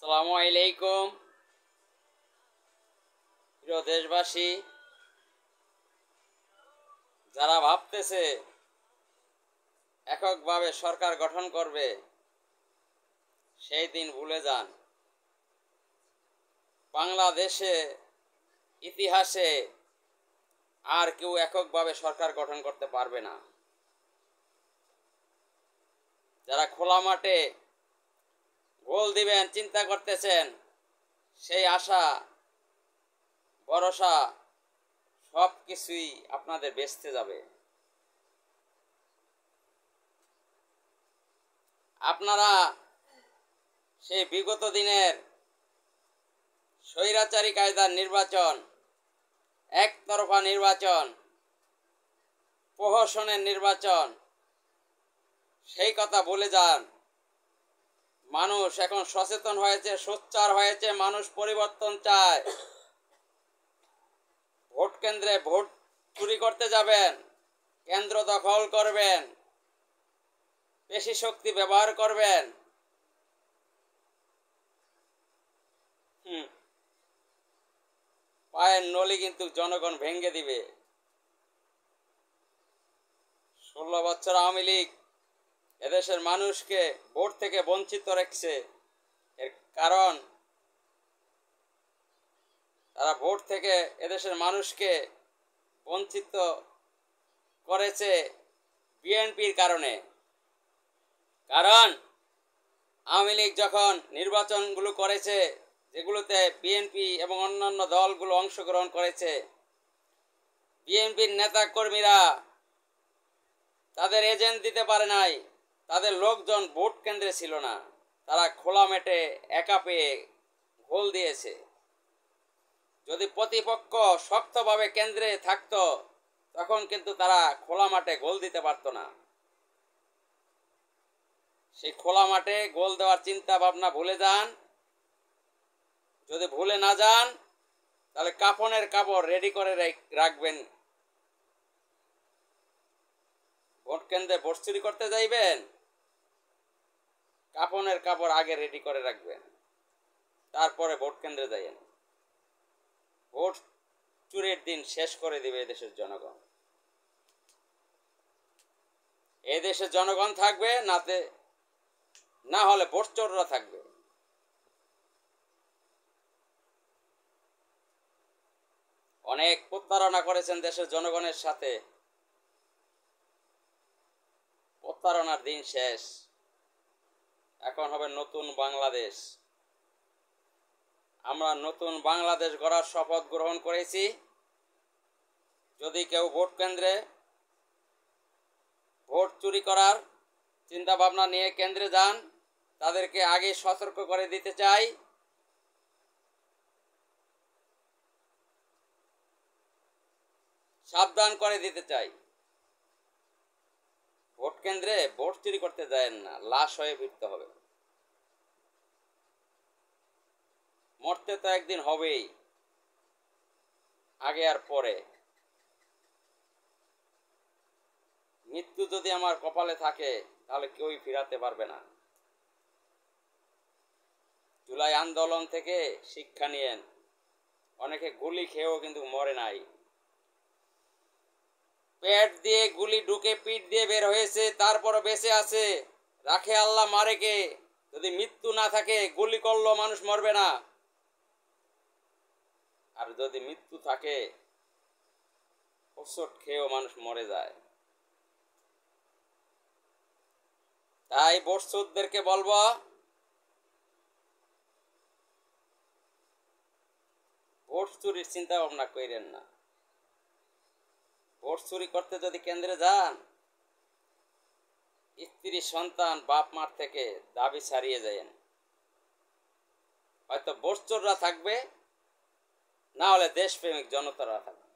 আসসালামু আলাইকুম প্রিয় দেশবাসী, যারা ভাবতেছে এককভাবে সরকার গঠন করবে সেই দিন ভুলে যান। বাংলাদেশে ইতিহাসে আর কেউ এককভাবে সরকার গঠন করতে পারবে না। যারা খোলা মাঠে গোল দিবেন চিন্তা করতেছেন, সেই আশা ভরসা সব কিছুই আপনাদের বেচতে যাবে। আপনারা সেই বিগত দিনের স্বৈরাচারী কায়দার নির্বাচন, একতরফা নির্বাচন, প্রহসনের নির্বাচন, সেই কথা ভুলে যান। মানুষ এখন সচেতন হয়েছে, সোচ্চার হয়েছে, মানুষ পরিবর্তন চায়। ভোট কেন্দ্রে ভোট চুরি করতে যাবেন, কেন্দ্র দখল করবেন, পেশি শক্তি ব্যবহার করবেন, পায়ের নলি কিন্তু জনগণ ভেঙে দিবে। 16 বছর আওয়ামী লীগ এদেশের মানুষকে ভোট থেকে বঞ্চিত রেখেছে। এর কারণ তারা ভোট থেকে এদেশের মানুষকে বঞ্চিত করেছে বিএনপির কারণে। কারণ আওয়ামী লীগ যখন নির্বাচনগুলো করেছে, যেগুলোতে বিএনপি এবং অন্যান্য দলগুলো অংশগ্রহণ করেছে, বিএনপির নেতা কর্মীরা তাদের এজেন্ট দিতে পারে নাই, তাদের লোকজন ভোট কেন্দ্রে ছিল না, তারা খোলা মাঠে একা পেয়ে গোল দিয়েছে। যদি প্রতিপক্ষ শক্তভাবে কেন্দ্রে থাকতো তখন কিন্তু তারা খোলা মাঠে গোল দিতে পারত না। সেই খোলা মাঠে গোল দেওয়ার চিন্তা ভাবনা ভুলে যান। যদি ভুলে না যান তাহলে কাফনের কাপড় রেডি করে রাখবেন। ভোট কেন্দ্রে ভোট চুরি করতে যাইবেন, কাফনের কাপড় আগে রেডি করে রাখবেন, তারপরে ভোট কেন্দ্রে যাইয়েন। ভোট চুরির দিন শেষ করে দিবে এদেশের জনগণ। এদেশের জনগণ থাকবে না হলে ভোট চোররা থাকবে। অনেক প্রতারণা করেছেন দেশের জনগণের সাথে, প্রতারণার দিন শেষ। এখন হবে নতুন বাংলাদেশ। আমরা নতুন বাংলাদেশ গড়ার শপথ গ্রহণ করেছি। যদি কেউ ভোট কেন্দ্রে ভোট চুরি করার চিন্তা ভাবনা নিয়ে কেন্দ্রে যান, তাদেরকে আগে সতর্ক করে দিতে চাই, সাবধান করে দিতে চাই। ভোট কেন্দ্রে ভোট চুরি করতে যায়েন না, লাশ হয়ে ফিরতে হবে। মরতে তো একদিন হবেই, আগে আর পরে। মৃত্যু যদি আমার কপালে থাকে তাহলে কেউই ফিরাতে পারবে না। জুলাই আন্দোলন থেকে শিক্ষা নিয়েন। অনেকে গুলি খেয়েও কিন্তু মরে নাই। পেট দিয়ে গুলি ঢুকে পিঠ দিয়ে বের হয়েছে, তারপরও বেঁচে আছে। রাখে আল্লাহ মারে কে। যদি মৃত্যু না থাকে, গুলি করলেও মানুষ মরবে না। আর যদি মৃত্যু থাকে, ওষুধ খেয়েও মানুষ মরে যায়। তাই ভোটচোরদেরকে বলবো, ভোট চুরির চিন্তা ভাবনা করেন না। ভোট চুরি করতে যদি কেন্দ্রে যান, স্ত্রী সন্তান বাপ মার থেকে দাবি ছাড়িয়ে যায়েন। হয়তো ভোট চোররা থাকবে, না হলে দেশপ্রেমিক জনতারা থাকবে।